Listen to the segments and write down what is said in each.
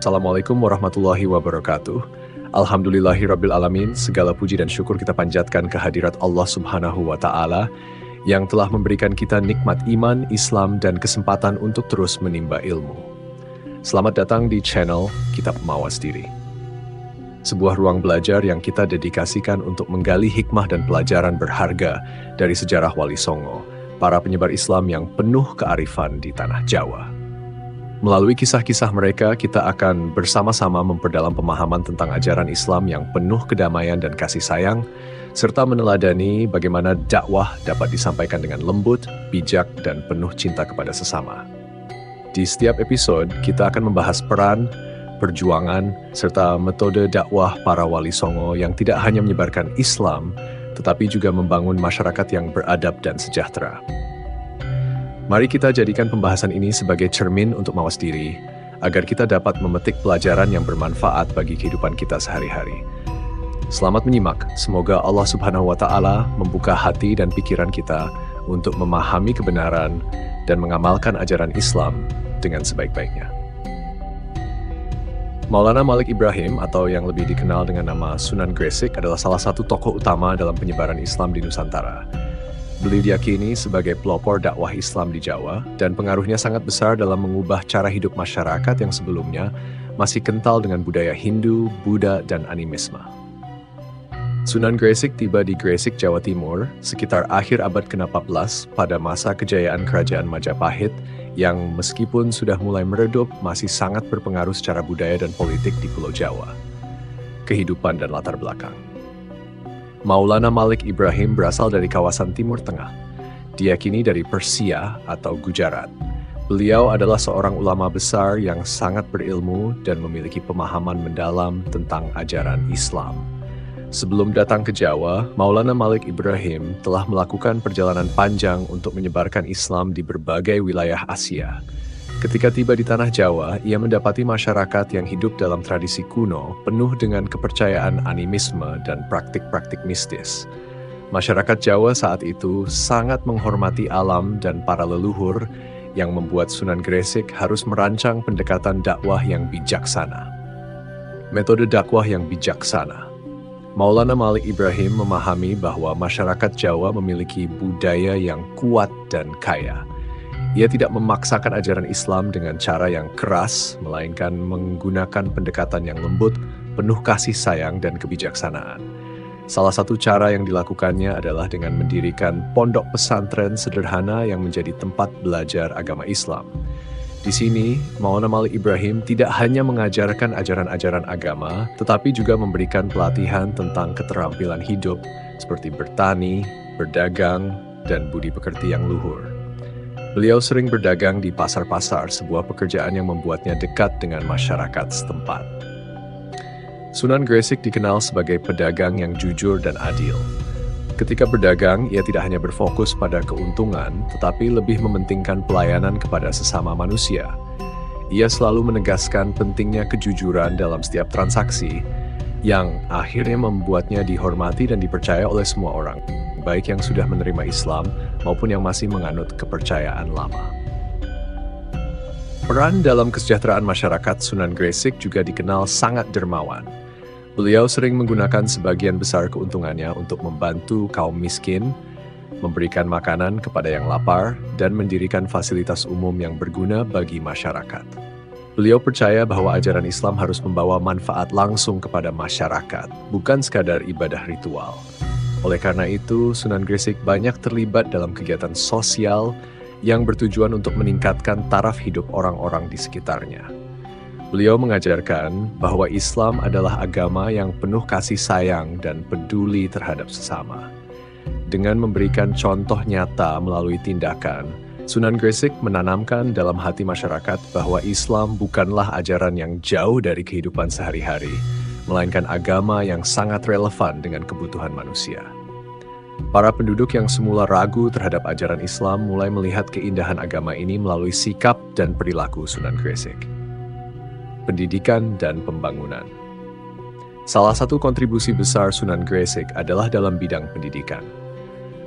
Assalamualaikum warahmatullahi wabarakatuh. Alhamdulillahirrabbilalamin, segala puji dan syukur kita panjatkan kehadirat Allah Subhanahu wa Ta'ala yang telah memberikan kita nikmat iman, Islam, dan kesempatan untuk terus menimba ilmu. Selamat datang di channel Kitab Mawas Diri. Sebuah ruang belajar yang kita dedikasikan untuk menggali hikmah dan pelajaran berharga dari sejarah Wali Songo, para penyebar Islam yang penuh kearifan di tanah Jawa. Melalui kisah-kisah mereka, kita akan bersama-sama memperdalam pemahaman tentang ajaran Islam yang penuh kedamaian dan kasih sayang, serta meneladani bagaimana dakwah dapat disampaikan dengan lembut, bijak, dan penuh cinta kepada sesama. Di setiap episode, kita akan membahas peran, perjuangan, serta metode dakwah para Wali Songo yang tidak hanya menyebarkan Islam, tetapi juga membangun masyarakat yang beradab dan sejahtera. Mari kita jadikan pembahasan ini sebagai cermin untuk mawas diri, agar kita dapat memetik pelajaran yang bermanfaat bagi kehidupan kita sehari-hari. Selamat menyimak, semoga Allah Subhanahu wa Ta'ala membuka hati dan pikiran kita untuk memahami kebenaran dan mengamalkan ajaran Islam dengan sebaik-baiknya. Maulana Malik Ibrahim, atau yang lebih dikenal dengan nama Sunan Gresik, adalah salah satu tokoh utama dalam penyebaran Islam di Nusantara. Beliau diyakini sebagai pelopor dakwah Islam di Jawa, dan pengaruhnya sangat besar dalam mengubah cara hidup masyarakat yang sebelumnya masih kental dengan budaya Hindu, Buddha, dan animisme. Sunan Gresik tiba di Gresik, Jawa Timur, sekitar akhir abad ke-14 pada masa kejayaan Kerajaan Majapahit yang meskipun sudah mulai meredup, masih sangat berpengaruh secara budaya dan politik di Pulau Jawa, kehidupan dan latar belakang. Maulana Malik Ibrahim berasal dari kawasan Timur Tengah, diyakini dari Persia atau Gujarat. Beliau adalah seorang ulama besar yang sangat berilmu dan memiliki pemahaman mendalam tentang ajaran Islam. Sebelum datang ke Jawa, Maulana Malik Ibrahim telah melakukan perjalanan panjang untuk menyebarkan Islam di berbagai wilayah Asia. Ketika tiba di tanah Jawa, ia mendapati masyarakat yang hidup dalam tradisi kuno, penuh dengan kepercayaan animisme dan praktik-praktik mistis. Masyarakat Jawa saat itu sangat menghormati alam dan para leluhur, yang membuat Sunan Gresik harus merancang pendekatan dakwah yang bijaksana. Metode dakwah yang bijaksana. Maulana Malik Ibrahim memahami bahwa masyarakat Jawa memiliki budaya yang kuat dan kaya. Ia tidak memaksakan ajaran Islam dengan cara yang keras, melainkan menggunakan pendekatan yang lembut, penuh kasih sayang dan kebijaksanaan. Salah satu cara yang dilakukannya adalah dengan mendirikan pondok pesantren sederhana yang menjadi tempat belajar agama Islam. Di sini, Maulana Malik Ibrahim tidak hanya mengajarkan ajaran-ajaran agama, tetapi juga memberikan pelatihan tentang keterampilan hidup, seperti bertani, berdagang, dan budi pekerti yang luhur. Beliau sering berdagang di pasar-pasar, sebuah pekerjaan yang membuatnya dekat dengan masyarakat setempat. Sunan Gresik dikenal sebagai pedagang yang jujur dan adil. Ketika berdagang, ia tidak hanya berfokus pada keuntungan, tetapi lebih mementingkan pelayanan kepada sesama manusia. Ia selalu menegaskan pentingnya kejujuran dalam setiap transaksi, yang akhirnya membuatnya dihormati dan dipercaya oleh semua orang, baik yang sudah menerima Islam maupun yang masih menganut kepercayaan lama. Peran dalam kesejahteraan masyarakat Sunan Gresik juga dikenal sangat dermawan. Beliau sering menggunakan sebagian besar keuntungannya untuk membantu kaum miskin, memberikan makanan kepada yang lapar, dan mendirikan fasilitas umum yang berguna bagi masyarakat. Beliau percaya bahwa ajaran Islam harus membawa manfaat langsung kepada masyarakat, bukan sekadar ibadah ritual. Oleh karena itu, Sunan Gresik banyak terlibat dalam kegiatan sosial yang bertujuan untuk meningkatkan taraf hidup orang-orang di sekitarnya. Beliau mengajarkan bahwa Islam adalah agama yang penuh kasih sayang dan peduli terhadap sesama. Dengan memberikan contoh nyata melalui tindakan, Sunan Gresik menanamkan dalam hati masyarakat bahwa Islam bukanlah ajaran yang jauh dari kehidupan sehari-hari, melainkan agama yang sangat relevan dengan kebutuhan manusia. Para penduduk yang semula ragu terhadap ajaran Islam mulai melihat keindahan agama ini melalui sikap dan perilaku Sunan Gresik. Pendidikan dan pembangunan. Salah satu kontribusi besar Sunan Gresik adalah dalam bidang pendidikan.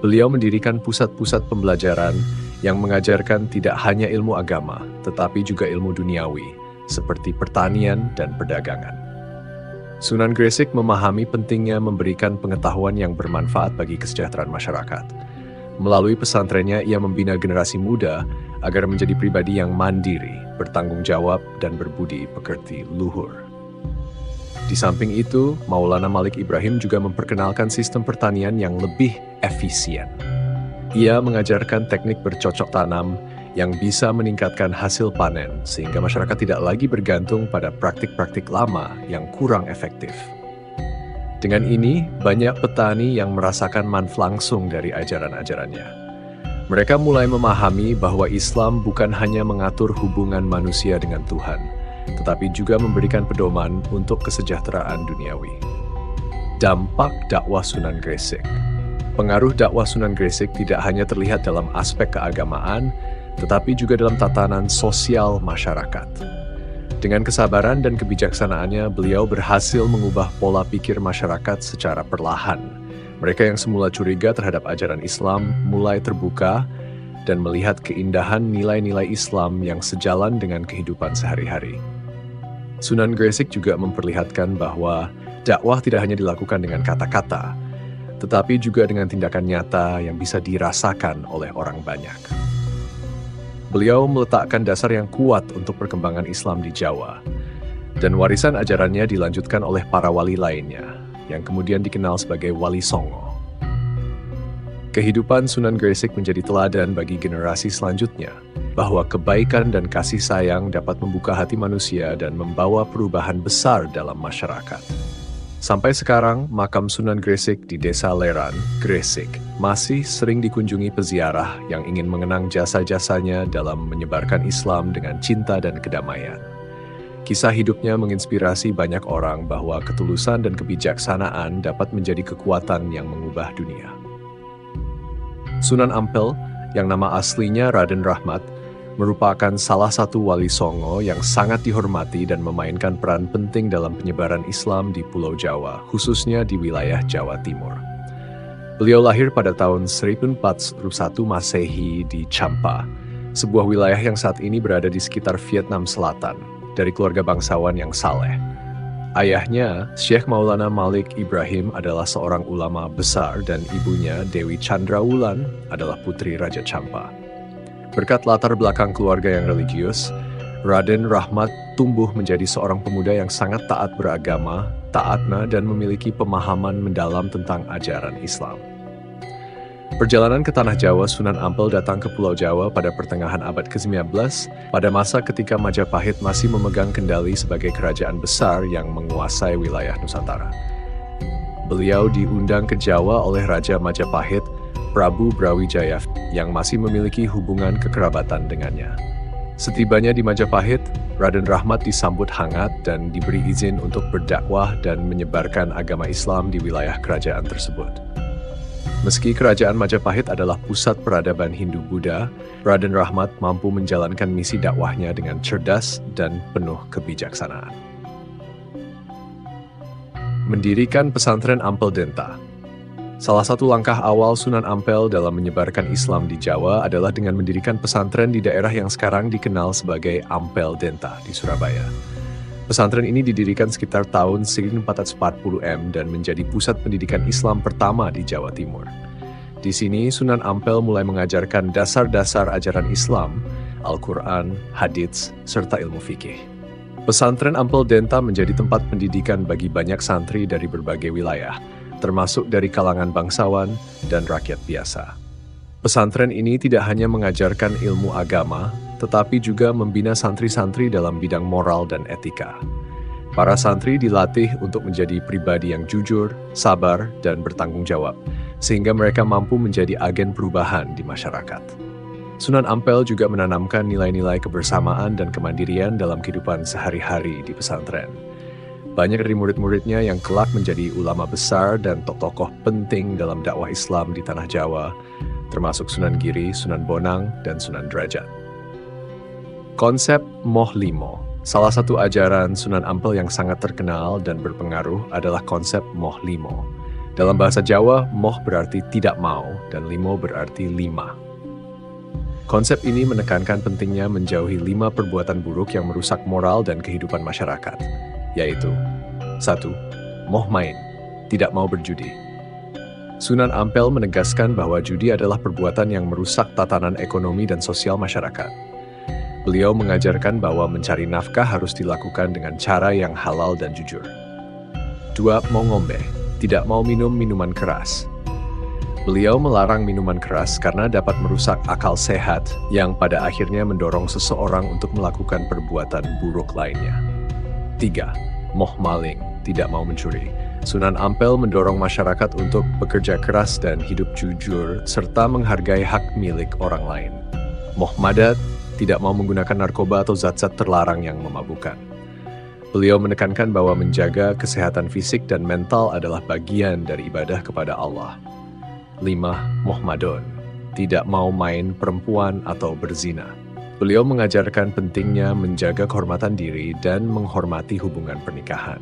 Beliau mendirikan pusat-pusat pembelajaran yang mengajarkan tidak hanya ilmu agama, tetapi juga ilmu duniawi, seperti pertanian dan perdagangan. Sunan Gresik memahami pentingnya memberikan pengetahuan yang bermanfaat bagi kesejahteraan masyarakat. Melalui pesantrennya, ia membina generasi muda agar menjadi pribadi yang mandiri, bertanggung jawab, dan berbudi pekerti luhur. Di samping itu, Maulana Malik Ibrahim juga memperkenalkan sistem pertanian yang lebih efisien. Ia mengajarkan teknik bercocok tanam yang bisa meningkatkan hasil panen, sehingga masyarakat tidak lagi bergantung pada praktik-praktik lama yang kurang efektif. Dengan ini, banyak petani yang merasakan manfaat langsung dari ajaran-ajarannya. Mereka mulai memahami bahwa Islam bukan hanya mengatur hubungan manusia dengan Tuhan, tetapi juga memberikan pedoman untuk kesejahteraan duniawi. Dampak dakwah Sunan Gresik. Pengaruh dakwah Sunan Gresik tidak hanya terlihat dalam aspek keagamaan, tetapi juga dalam tatanan sosial masyarakat. Dengan kesabaran dan kebijaksanaannya, beliau berhasil mengubah pola pikir masyarakat secara perlahan. Mereka yang semula curiga terhadap ajaran Islam mulai terbuka dan melihat keindahan nilai-nilai Islam yang sejalan dengan kehidupan sehari-hari. Sunan Gresik juga memperlihatkan bahwa dakwah tidak hanya dilakukan dengan kata-kata, tetapi juga dengan tindakan nyata yang bisa dirasakan oleh orang banyak. Beliau meletakkan dasar yang kuat untuk perkembangan Islam di Jawa, dan warisan ajarannya dilanjutkan oleh para wali lainnya, yang kemudian dikenal sebagai Wali Songo. Kehidupan Sunan Gresik menjadi teladan bagi generasi selanjutnya, bahwa kebaikan dan kasih sayang dapat membuka hati manusia dan membawa perubahan besar dalam masyarakat. Sampai sekarang, makam Sunan Gresik di Desa Leran, Gresik, masih sering dikunjungi peziarah yang ingin mengenang jasa-jasanya dalam menyebarkan Islam dengan cinta dan kedamaian. Kisah hidupnya menginspirasi banyak orang bahwa ketulusan dan kebijaksanaan dapat menjadi kekuatan yang mengubah dunia. Sunan Ampel, yang nama aslinya Raden Rahmat, merupakan salah satu wali Songo yang sangat dihormati dan memainkan peran penting dalam penyebaran Islam di Pulau Jawa, khususnya di wilayah Jawa Timur. Beliau lahir pada tahun 1401 Masehi di Champa, sebuah wilayah yang saat ini berada di sekitar Vietnam Selatan, dari keluarga bangsawan yang saleh. Ayahnya, Syekh Maulana Malik Ibrahim, adalah seorang ulama besar dan ibunya, Dewi Chandrawulan, adalah putri Raja Champa. Berkat latar belakang keluarga yang religius, Raden Rahmat tumbuh menjadi seorang pemuda yang sangat taat beragama, taatna, dan memiliki pemahaman mendalam tentang ajaran Islam. Perjalanan ke Tanah Jawa, Sunan Ampel datang ke Pulau Jawa pada pertengahan abad ke-19, pada masa ketika Majapahit masih memegang kendali sebagai kerajaan besar yang menguasai wilayah Nusantara. Beliau diundang ke Jawa oleh Raja Majapahit, Prabu Brawijaya, yang masih memiliki hubungan kekerabatan dengannya. Setibanya di Majapahit, Raden Rahmat disambut hangat dan diberi izin untuk berdakwah dan menyebarkan agama Islam di wilayah kerajaan tersebut. Meski kerajaan Majapahit adalah pusat peradaban Hindu-Buddha, Raden Rahmat mampu menjalankan misi dakwahnya dengan cerdas dan penuh kebijaksanaan. Mendirikan pesantren Ampel Denta. Salah satu langkah awal Sunan Ampel dalam menyebarkan Islam di Jawa adalah dengan mendirikan pesantren di daerah yang sekarang dikenal sebagai Ampel Denta di Surabaya. Pesantren ini didirikan sekitar tahun 1440M dan menjadi pusat pendidikan Islam pertama di Jawa Timur. Di sini Sunan Ampel mulai mengajarkan dasar-dasar ajaran Islam, Al-Quran, hadits, serta ilmu fikih. Pesantren Ampel Denta menjadi tempat pendidikan bagi banyak santri dari berbagai wilayah, termasuk dari kalangan bangsawan dan rakyat biasa. Pesantren ini tidak hanya mengajarkan ilmu agama, tetapi juga membina santri-santri dalam bidang moral dan etika. Para santri dilatih untuk menjadi pribadi yang jujur, sabar, dan bertanggung jawab, sehingga mereka mampu menjadi agen perubahan di masyarakat. Sunan Ampel juga menanamkan nilai-nilai kebersamaan dan kemandirian dalam kehidupan sehari-hari di pesantren. Banyak dari murid-muridnya yang kelak menjadi ulama besar dan tokoh penting dalam dakwah Islam di Tanah Jawa, termasuk Sunan Giri, Sunan Bonang, dan Sunan Derajat. Konsep Moh Limo. Salah satu ajaran Sunan Ampel yang sangat terkenal dan berpengaruh adalah konsep Moh Limo. Dalam bahasa Jawa, moh berarti tidak mau dan limo berarti lima. Konsep ini menekankan pentingnya menjauhi 5 perbuatan buruk yang merusak moral dan kehidupan masyarakat, yaitu 1. Moh main, tidak mau berjudi. Sunan Ampel menegaskan bahwa judi adalah perbuatan yang merusak tatanan ekonomi dan sosial masyarakat. Beliau mengajarkan bahwa mencari nafkah harus dilakukan dengan cara yang halal dan jujur. 2. Mau ngombe, tidak mau minum minuman keras. Beliau melarang minuman keras karena dapat merusak akal sehat yang pada akhirnya mendorong seseorang untuk melakukan perbuatan buruk lainnya. 3. Moh maling, tidak mau mencuri. Sunan Ampel mendorong masyarakat untuk bekerja keras dan hidup jujur serta menghargai hak milik orang lain. Moh madat, tidak mau menggunakan narkoba atau zat-zat terlarang yang memabukkan. Beliau menekankan bahwa menjaga kesehatan fisik dan mental adalah bagian dari ibadah kepada Allah. 5. Moh madon, tidak mau main perempuan atau berzina. Beliau mengajarkan pentingnya menjaga kehormatan diri dan menghormati hubungan pernikahan.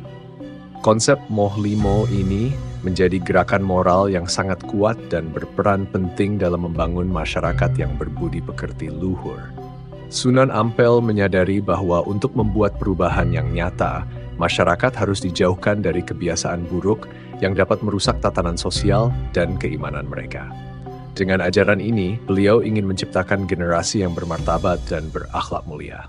Konsep Moh Limo ini menjadi gerakan moral yang sangat kuat dan berperan penting dalam membangun masyarakat yang berbudi pekerti luhur. Sunan Ampel menyadari bahwa untuk membuat perubahan yang nyata, masyarakat harus dijauhkan dari kebiasaan buruk yang dapat merusak tatanan sosial dan keimanan mereka. Dengan ajaran ini, beliau ingin menciptakan generasi yang bermartabat dan berakhlak mulia.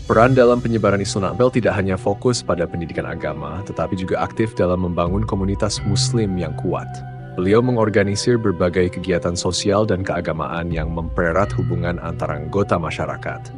Peran dalam penyebaran Sunan Ampel tidak hanya fokus pada pendidikan agama, tetapi juga aktif dalam membangun komunitas Muslim yang kuat. Beliau mengorganisir berbagai kegiatan sosial dan keagamaan yang mempererat hubungan antara anggota masyarakat.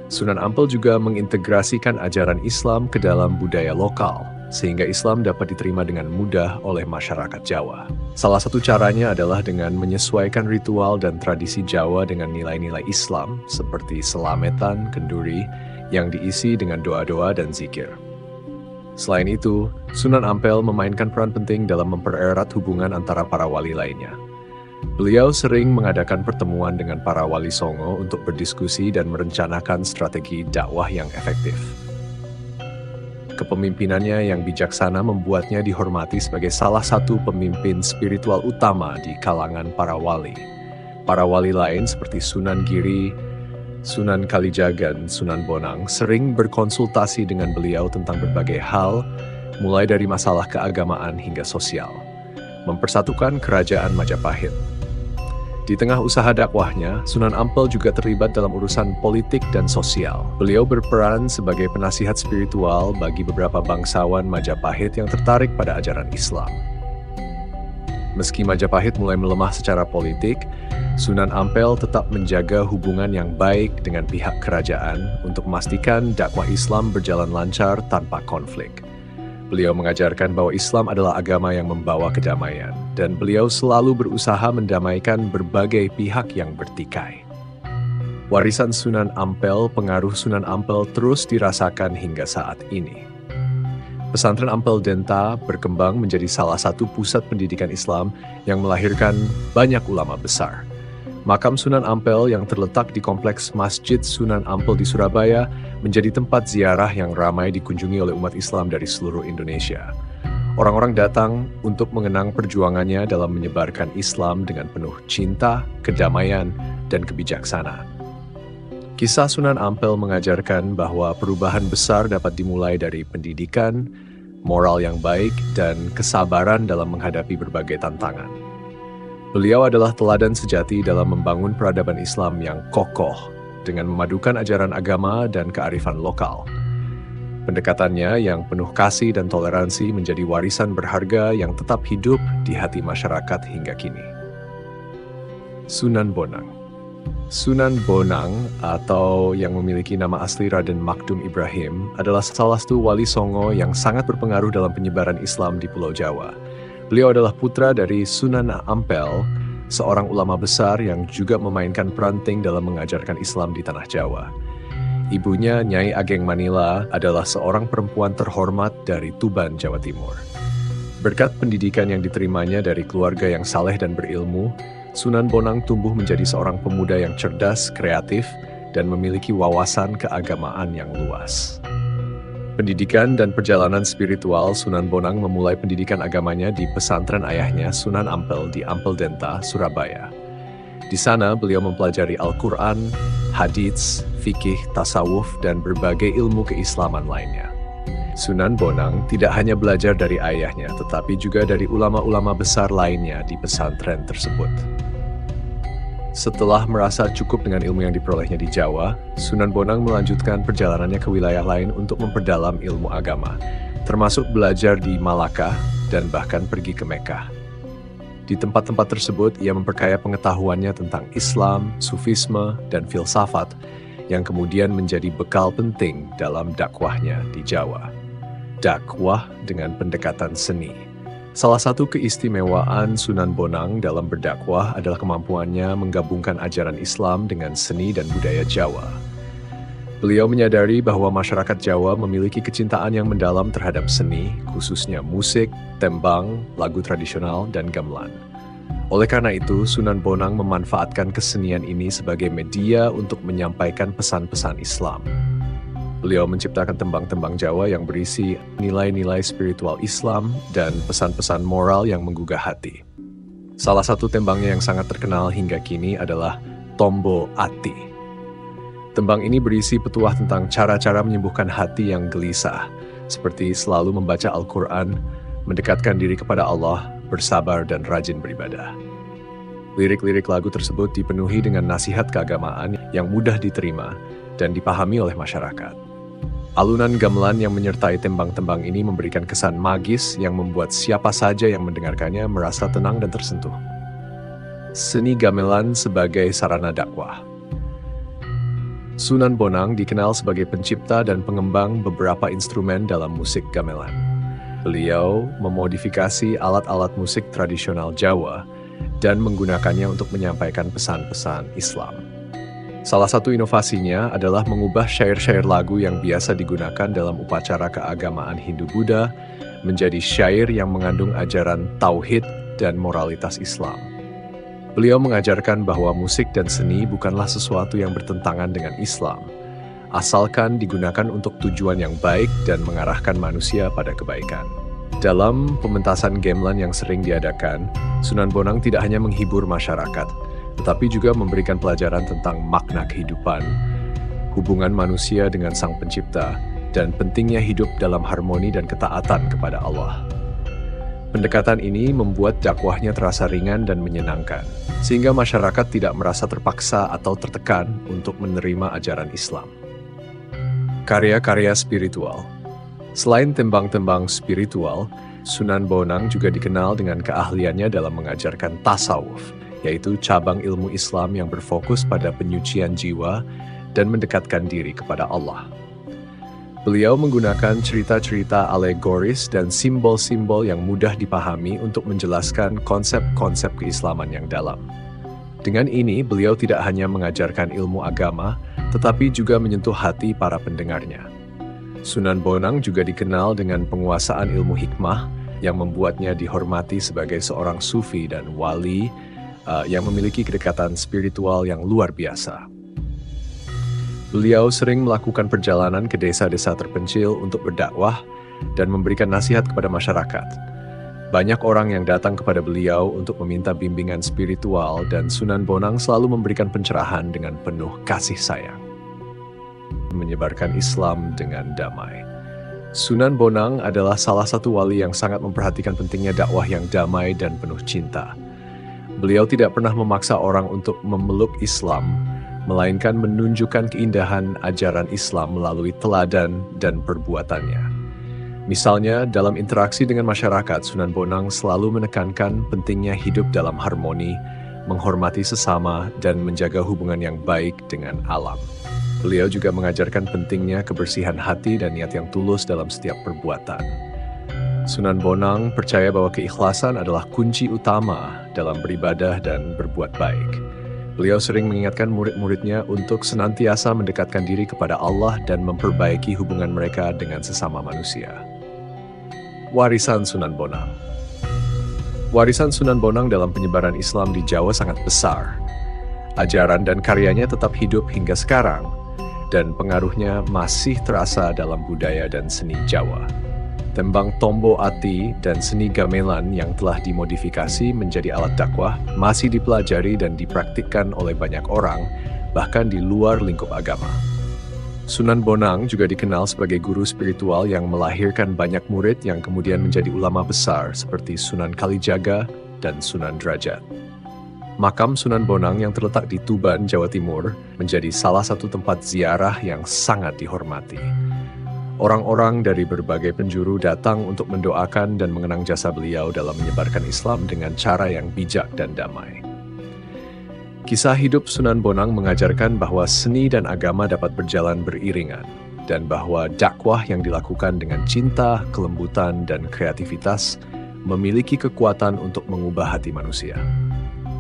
Sunan Ampel juga mengintegrasikan ajaran Islam ke dalam budaya lokal, sehingga Islam dapat diterima dengan mudah oleh masyarakat Jawa. Salah satu caranya adalah dengan menyesuaikan ritual dan tradisi Jawa dengan nilai-nilai Islam, seperti selametan, kenduri, yang diisi dengan doa-doa dan zikir. Selain itu, Sunan Ampel memainkan peran penting dalam mempererat hubungan antara para wali lainnya. Beliau sering mengadakan pertemuan dengan para wali songo untuk berdiskusi dan merencanakan strategi dakwah yang efektif. Kepemimpinannya yang bijaksana membuatnya dihormati sebagai salah satu pemimpin spiritual utama di kalangan para wali. Para wali lain seperti Sunan Giri, Sunan Kalijaga, Sunan Bonang sering berkonsultasi dengan beliau tentang berbagai hal, mulai dari masalah keagamaan hingga sosial, mempersatukan kerajaan Majapahit. Di tengah usaha dakwahnya, Sunan Ampel juga terlibat dalam urusan politik dan sosial. Beliau berperan sebagai penasihat spiritual bagi beberapa bangsawan Majapahit yang tertarik pada ajaran Islam. Meski Majapahit mulai melemah secara politik, Sunan Ampel tetap menjaga hubungan yang baik dengan pihak kerajaan untuk memastikan dakwah Islam berjalan lancar tanpa konflik. Beliau mengajarkan bahwa Islam adalah agama yang membawa kedamaian, dan beliau selalu berusaha mendamaikan berbagai pihak yang bertikai. Warisan Sunan Ampel, pengaruh Sunan Ampel terus dirasakan hingga saat ini. Pesantren Ampel Denta berkembang menjadi salah satu pusat pendidikan Islam yang melahirkan banyak ulama besar. Makam Sunan Ampel yang terletak di kompleks Masjid Sunan Ampel di Surabaya menjadi tempat ziarah yang ramai dikunjungi oleh umat Islam dari seluruh Indonesia. Orang-orang datang untuk mengenang perjuangannya dalam menyebarkan Islam dengan penuh cinta, kedamaian, dan kebijaksanaan. Kisah Sunan Ampel mengajarkan bahwa perubahan besar dapat dimulai dari pendidikan, moral yang baik, dan kesabaran dalam menghadapi berbagai tantangan. Beliau adalah teladan sejati dalam membangun peradaban Islam yang kokoh dengan memadukan ajaran agama dan kearifan lokal. Pendekatannya yang penuh kasih dan toleransi menjadi warisan berharga yang tetap hidup di hati masyarakat hingga kini. Sunan Bonang. Sunan Bonang atau yang memiliki nama asli Raden Makdum Ibrahim adalah salah satu wali songo yang sangat berpengaruh dalam penyebaran Islam di Pulau Jawa. Beliau adalah putra dari Sunan Ampel, seorang ulama besar yang juga memainkan peran penting dalam mengajarkan Islam di tanah Jawa. Ibunya, Nyai Ageng Manila, adalah seorang perempuan terhormat dari Tuban, Jawa Timur. Berkat pendidikan yang diterimanya dari keluarga yang saleh dan berilmu, Sunan Bonang tumbuh menjadi seorang pemuda yang cerdas, kreatif, dan memiliki wawasan keagamaan yang luas. Pendidikan dan perjalanan spiritual Sunan Bonang memulai pendidikan agamanya di pesantren ayahnya Sunan Ampel di Ampel Denta, Surabaya. Di sana beliau mempelajari Al-Quran, hadits, fikih, tasawuf, dan berbagai ilmu keislaman lainnya. Sunan Bonang tidak hanya belajar dari ayahnya, tetapi juga dari ulama-ulama besar lainnya di pesantren tersebut. Setelah merasa cukup dengan ilmu yang diperolehnya di Jawa, Sunan Bonang melanjutkan perjalanannya ke wilayah lain untuk memperdalam ilmu agama, termasuk belajar di Malaka dan bahkan pergi ke Mekah. Di tempat-tempat tersebut, ia memperkaya pengetahuannya tentang Islam, Sufisme, dan filsafat yang kemudian menjadi bekal penting dalam dakwahnya di Jawa. Dakwah dengan pendekatan seni. Salah satu keistimewaan Sunan Bonang dalam berdakwah adalah kemampuannya menggabungkan ajaran Islam dengan seni dan budaya Jawa. Beliau menyadari bahwa masyarakat Jawa memiliki kecintaan yang mendalam terhadap seni, khususnya musik, tembang, lagu tradisional, dan gamelan. Oleh karena itu, Sunan Bonang memanfaatkan kesenian ini sebagai media untuk menyampaikan pesan-pesan Islam. Beliau menciptakan tembang-tembang Jawa yang berisi nilai-nilai spiritual Islam dan pesan-pesan moral yang menggugah hati. Salah satu tembangnya yang sangat terkenal hingga kini adalah Tombo Ati. Tembang ini berisi petuah tentang cara-cara menyembuhkan hati yang gelisah, seperti selalu membaca Al-Quran, mendekatkan diri kepada Allah, bersabar, dan rajin beribadah. Lirik-lirik lagu tersebut dipenuhi dengan nasihat keagamaan yang mudah diterima dan dipahami oleh masyarakat. Alunan gamelan yang menyertai tembang-tembang ini memberikan kesan magis yang membuat siapa saja yang mendengarkannya merasa tenang dan tersentuh. Seni gamelan sebagai sarana dakwah. Sunan Bonang dikenal sebagai pencipta dan pengembang beberapa instrumen dalam musik gamelan. Beliau memodifikasi alat-alat musik tradisional Jawa dan menggunakannya untuk menyampaikan pesan-pesan Islam. Salah satu inovasinya adalah mengubah syair-syair lagu yang biasa digunakan dalam upacara keagamaan Hindu-Buddha menjadi syair yang mengandung ajaran tauhid dan moralitas Islam. Beliau mengajarkan bahwa musik dan seni bukanlah sesuatu yang bertentangan dengan Islam, asalkan digunakan untuk tujuan yang baik dan mengarahkan manusia pada kebaikan. Dalam pementasan gamelan yang sering diadakan, Sunan Bonang tidak hanya menghibur masyarakat, tetapi juga memberikan pelajaran tentang makna kehidupan, hubungan manusia dengan Sang Pencipta, dan pentingnya hidup dalam harmoni dan ketaatan kepada Allah. Pendekatan ini membuat dakwahnya terasa ringan dan menyenangkan, sehingga masyarakat tidak merasa terpaksa atau tertekan untuk menerima ajaran Islam. Karya-karya spiritual. Selain tembang-tembang spiritual, Sunan Bonang juga dikenal dengan keahliannya dalam mengajarkan tasawuf, yaitu cabang ilmu Islam yang berfokus pada penyucian jiwa dan mendekatkan diri kepada Allah. Beliau menggunakan cerita-cerita alegoris dan simbol-simbol yang mudah dipahami untuk menjelaskan konsep-konsep keislaman yang dalam. Dengan ini, beliau tidak hanya mengajarkan ilmu agama, tetapi juga menyentuh hati para pendengarnya. Sunan Bonang juga dikenal dengan penguasaan ilmu hikmah yang membuatnya dihormati sebagai seorang sufi dan wali yang memiliki kedekatan spiritual yang luar biasa. Beliau sering melakukan perjalanan ke desa-desa terpencil untuk berdakwah dan memberikan nasihat kepada masyarakat. Banyak orang yang datang kepada beliau untuk meminta bimbingan spiritual dan Sunan Bonang selalu memberikan pencerahan dengan penuh kasih sayang. Menyebarkan Islam dengan damai. Sunan Bonang adalah salah satu wali yang sangat memperhatikan pentingnya dakwah yang damai dan penuh cinta. Beliau tidak pernah memaksa orang untuk memeluk Islam, melainkan menunjukkan keindahan ajaran Islam melalui teladan dan perbuatannya. Misalnya, dalam interaksi dengan masyarakat, Sunan Bonang selalu menekankan pentingnya hidup dalam harmoni, menghormati sesama, dan menjaga hubungan yang baik dengan alam. Beliau juga mengajarkan pentingnya kebersihan hati dan niat yang tulus dalam setiap perbuatan. Sunan Bonang percaya bahwa keikhlasan adalah kunci utama dalam beribadah dan berbuat baik. Beliau sering mengingatkan murid-muridnya untuk senantiasa mendekatkan diri kepada Allah dan memperbaiki hubungan mereka dengan sesama manusia. Warisan Sunan Bonang. Warisan Sunan Bonang dalam penyebaran Islam di Jawa sangat besar. Ajaran dan karyanya tetap hidup hingga sekarang, dan pengaruhnya masih terasa dalam budaya dan seni Jawa. Tembang Tombo Ati dan seni gamelan yang telah dimodifikasi menjadi alat dakwah masih dipelajari dan dipraktikkan oleh banyak orang, bahkan di luar lingkup agama. Sunan Bonang juga dikenal sebagai guru spiritual yang melahirkan banyak murid yang kemudian menjadi ulama besar seperti Sunan Kalijaga dan Sunan Derajat. Makam Sunan Bonang yang terletak di Tuban, Jawa Timur, menjadi salah satu tempat ziarah yang sangat dihormati. Orang-orang dari berbagai penjuru datang untuk mendoakan dan mengenang jasa beliau dalam menyebarkan Islam dengan cara yang bijak dan damai. Kisah hidup Sunan Bonang mengajarkan bahwa seni dan agama dapat berjalan beriringan, dan bahwa dakwah yang dilakukan dengan cinta, kelembutan, dan kreativitas memiliki kekuatan untuk mengubah hati manusia.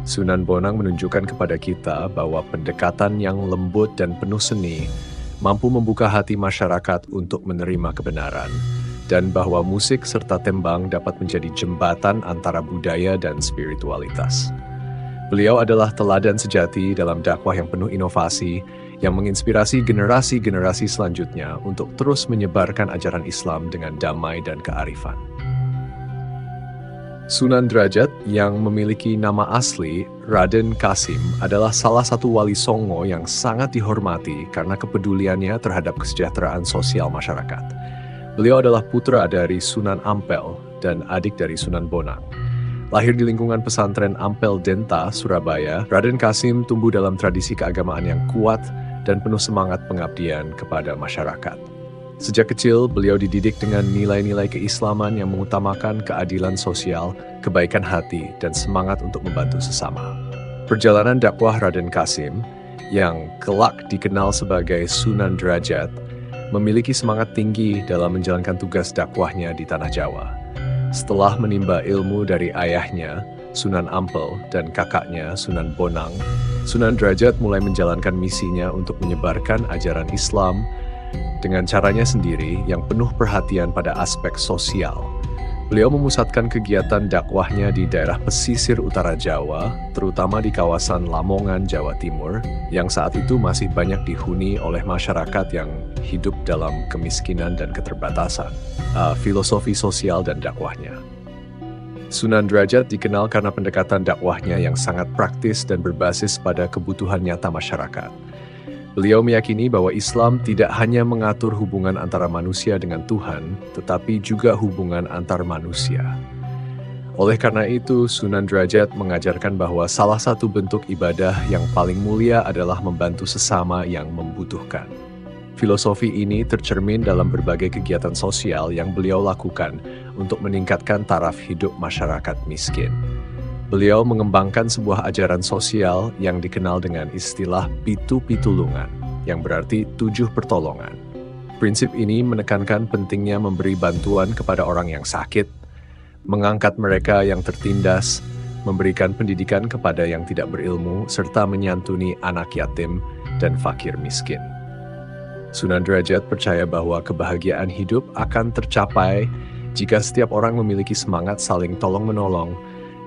Sunan Bonang menunjukkan kepada kita bahwa pendekatan yang lembut dan penuh seni mampu membuka hati masyarakat untuk menerima kebenaran, dan bahwa musik serta tembang dapat menjadi jembatan antara budaya dan spiritualitas. Beliau adalah teladan sejati dalam dakwah yang penuh inovasi, yang menginspirasi generasi-generasi selanjutnya untuk terus menyebarkan ajaran Islam dengan damai dan kearifan. Sunan Derajat yang memiliki nama asli Raden Kasim adalah salah satu wali Songo yang sangat dihormati karena kepeduliannya terhadap kesejahteraan sosial masyarakat. Beliau adalah putra dari Sunan Ampel dan adik dari Sunan Bonang. Lahir di lingkungan pesantren Ampel Denta, Surabaya, Raden Kasim tumbuh dalam tradisi keagamaan yang kuat dan penuh semangat pengabdian kepada masyarakat. Sejak kecil, beliau dididik dengan nilai-nilai keislaman yang mengutamakan keadilan sosial, kebaikan hati, dan semangat untuk membantu sesama. Perjalanan dakwah Raden Kasim, yang kelak dikenal sebagai Sunan Derajat, memiliki semangat tinggi dalam menjalankan tugas dakwahnya di Tanah Jawa. Setelah menimba ilmu dari ayahnya, Sunan Ampel, dan kakaknya, Sunan Bonang, Sunan Derajat mulai menjalankan misinya untuk menyebarkan ajaran Islam dengan caranya sendiri yang penuh perhatian pada aspek sosial. Beliau memusatkan kegiatan dakwahnya di daerah pesisir utara Jawa, terutama di kawasan Lamongan, Jawa Timur, yang saat itu masih banyak dihuni oleh masyarakat yang hidup dalam kemiskinan dan keterbatasan. Filosofi sosial dan dakwahnya. Sunan Derajat dikenal karena pendekatan dakwahnya yang sangat praktis dan berbasis pada kebutuhan nyata masyarakat. Beliau meyakini bahwa Islam tidak hanya mengatur hubungan antara manusia dengan Tuhan, tetapi juga hubungan antar manusia. Oleh karena itu, Sunan Derajat mengajarkan bahwa salah satu bentuk ibadah yang paling mulia adalah membantu sesama yang membutuhkan. Filosofi ini tercermin dalam berbagai kegiatan sosial yang beliau lakukan untuk meningkatkan taraf hidup masyarakat miskin. Beliau mengembangkan sebuah ajaran sosial yang dikenal dengan istilah Pitu Pitulungan, yang berarti 7 pertolongan. Prinsip ini menekankan pentingnya memberi bantuan kepada orang yang sakit, mengangkat mereka yang tertindas, memberikan pendidikan kepada yang tidak berilmu, serta menyantuni anak yatim dan fakir miskin. Sunan Derajat percaya bahwa kebahagiaan hidup akan tercapai jika setiap orang memiliki semangat saling tolong-menolong,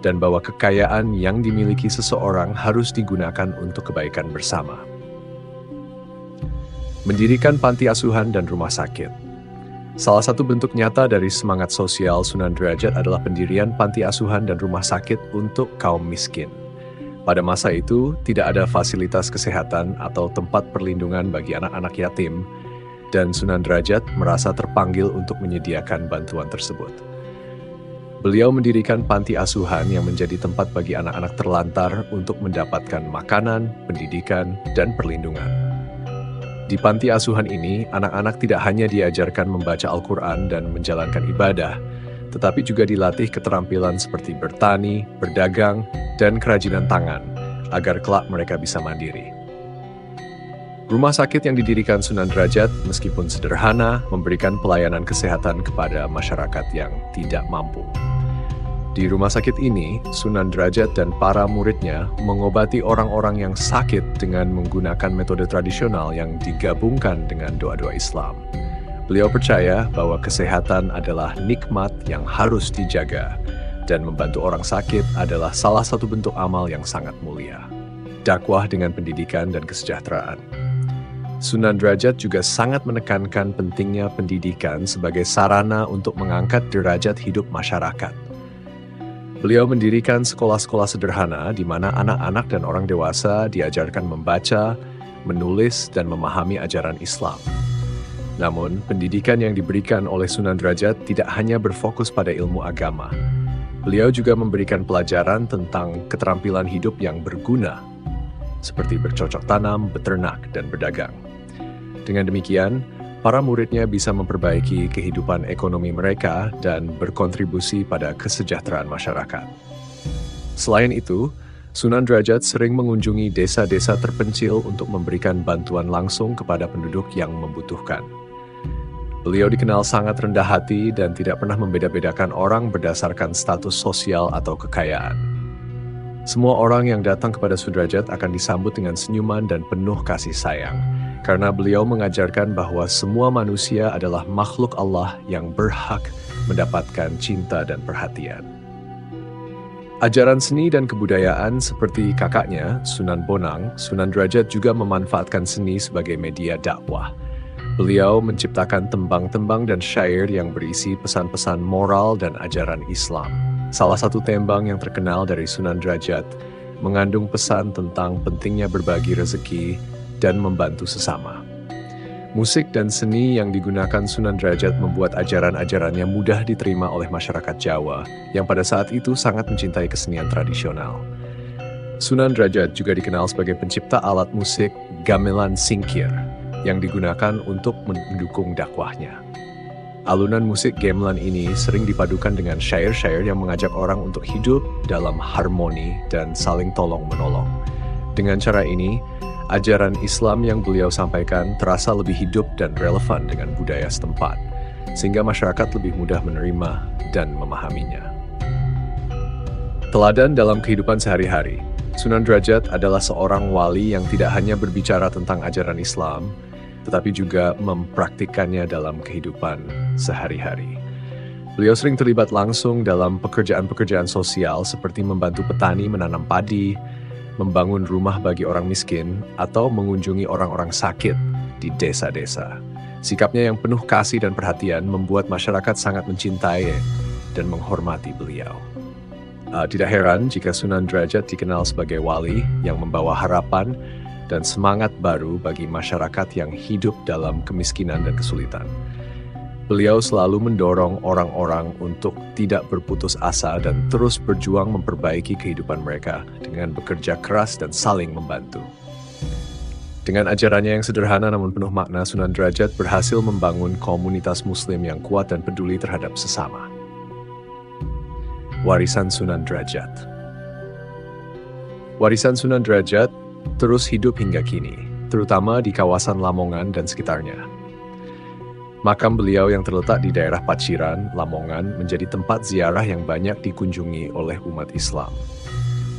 dan bahwa kekayaan yang dimiliki seseorang harus digunakan untuk kebaikan bersama. Mendirikan panti asuhan dan rumah sakit. Salah satu bentuk nyata dari semangat sosial Sunan Derajat adalah pendirian panti asuhan dan rumah sakit untuk kaum miskin. Pada masa itu, tidak ada fasilitas kesehatan atau tempat perlindungan bagi anak-anak yatim, dan Sunan Derajat merasa terpanggil untuk menyediakan bantuan tersebut. Beliau mendirikan panti asuhan yang menjadi tempat bagi anak-anak terlantar untuk mendapatkan makanan, pendidikan, dan perlindungan. Di panti asuhan ini, anak-anak tidak hanya diajarkan membaca Al-Quran dan menjalankan ibadah, tetapi juga dilatih keterampilan seperti bertani, berdagang, dan kerajinan tangan, agar kelak mereka bisa mandiri. Rumah sakit yang didirikan Sunan Derajat, meskipun sederhana, memberikan pelayanan kesehatan kepada masyarakat yang tidak mampu. Di rumah sakit ini, Sunan Derajat dan para muridnya mengobati orang-orang yang sakit dengan menggunakan metode tradisional yang digabungkan dengan doa-doa Islam. Beliau percaya bahwa kesehatan adalah nikmat yang harus dijaga, dan membantu orang sakit adalah salah satu bentuk amal yang sangat mulia. Dakwah dengan pendidikan dan kesejahteraan. Sunan Derajat juga sangat menekankan pentingnya pendidikan sebagai sarana untuk mengangkat derajat hidup masyarakat. Beliau mendirikan sekolah-sekolah sederhana di mana anak-anak dan orang dewasa diajarkan membaca, menulis, dan memahami ajaran Islam. Namun, pendidikan yang diberikan oleh Sunan Derajat tidak hanya berfokus pada ilmu agama. Beliau juga memberikan pelajaran tentang keterampilan hidup yang berguna, seperti bercocok tanam, beternak, dan berdagang. Dengan demikian, para muridnya bisa memperbaiki kehidupan ekonomi mereka dan berkontribusi pada kesejahteraan masyarakat. Selain itu, Sunan Derajat sering mengunjungi desa-desa terpencil untuk memberikan bantuan langsung kepada penduduk yang membutuhkan. Beliau dikenal sangat rendah hati dan tidak pernah membeda-bedakan orang berdasarkan status sosial atau kekayaan. Semua orang yang datang kepada Sudrajat akan disambut dengan senyuman dan penuh kasih sayang, karena beliau mengajarkan bahwa semua manusia adalah makhluk Allah yang berhak mendapatkan cinta dan perhatian. Ajaran seni dan kebudayaan seperti kakaknya, Sunan Bonang, Sunan Derajat juga memanfaatkan seni sebagai media dakwah. Beliau menciptakan tembang-tembang dan syair yang berisi pesan-pesan moral dan ajaran Islam. Salah satu tembang yang terkenal dari Sunan Derajat mengandung pesan tentang pentingnya berbagi rezeki dan membantu sesama. Musik dan seni yang digunakan Sunan Derajat membuat ajaran-ajarannya mudah diterima oleh masyarakat Jawa yang pada saat itu sangat mencintai kesenian tradisional. Sunan Derajat juga dikenal sebagai pencipta alat musik gamelan singkir yang digunakan untuk mendukung dakwahnya. Alunan musik gamelan ini sering dipadukan dengan syair-syair yang mengajak orang untuk hidup dalam harmoni dan saling tolong-menolong. Dengan cara ini, ajaran Islam yang beliau sampaikan terasa lebih hidup dan relevan dengan budaya setempat, sehingga masyarakat lebih mudah menerima dan memahaminya. Teladan dalam kehidupan sehari-hari, Sunan Derajat adalah seorang wali yang tidak hanya berbicara tentang ajaran Islam, tetapi juga mempraktikkannya dalam kehidupan sehari-hari. Beliau sering terlibat langsung dalam pekerjaan-pekerjaan sosial seperti membantu petani menanam padi, membangun rumah bagi orang miskin, atau mengunjungi orang-orang sakit di desa-desa. Sikapnya yang penuh kasih dan perhatian membuat masyarakat sangat mencintai dan menghormati beliau. Tidak heran jika Sunan Derajat dikenal sebagai wali yang membawa harapan dan semangat baru bagi masyarakat yang hidup dalam kemiskinan dan kesulitan. Beliau selalu mendorong orang-orang untuk tidak berputus asa dan terus berjuang memperbaiki kehidupan mereka dengan bekerja keras dan saling membantu. Dengan ajarannya yang sederhana namun penuh makna, Sunan Derajat berhasil membangun komunitas Muslim yang kuat dan peduli terhadap sesama. Warisan Sunan Derajat. Warisan Sunan Derajat terus hidup hingga kini, terutama di kawasan Lamongan dan sekitarnya. Makam beliau yang terletak di daerah Paciran, Lamongan, menjadi tempat ziarah yang banyak dikunjungi oleh umat Islam.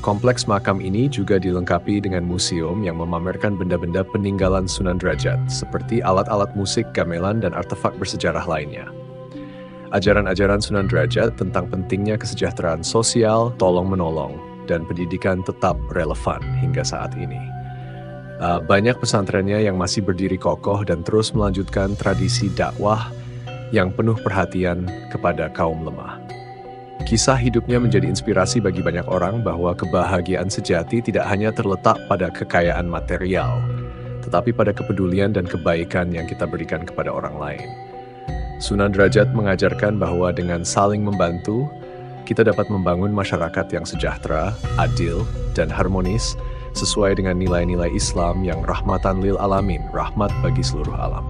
Kompleks makam ini juga dilengkapi dengan museum yang memamerkan benda-benda peninggalan Sunan Derajat, seperti alat-alat musik, gamelan, dan artefak bersejarah lainnya. Ajaran-ajaran Sunan Derajat tentang pentingnya kesejahteraan sosial, tolong-menolong, dan pendidikan tetap relevan hingga saat ini. Banyak pesantrennya yang masih berdiri kokoh dan terus melanjutkan tradisi dakwah yang penuh perhatian kepada kaum lemah. Kisah hidupnya menjadi inspirasi bagi banyak orang bahwa kebahagiaan sejati tidak hanya terletak pada kekayaan material, tetapi pada kepedulian dan kebaikan yang kita berikan kepada orang lain. Sunan Derajat mengajarkan bahwa dengan saling membantu, kita dapat membangun masyarakat yang sejahtera, adil, dan harmonis sesuai dengan nilai-nilai Islam yang rahmatan lil alamin, rahmat bagi seluruh alam.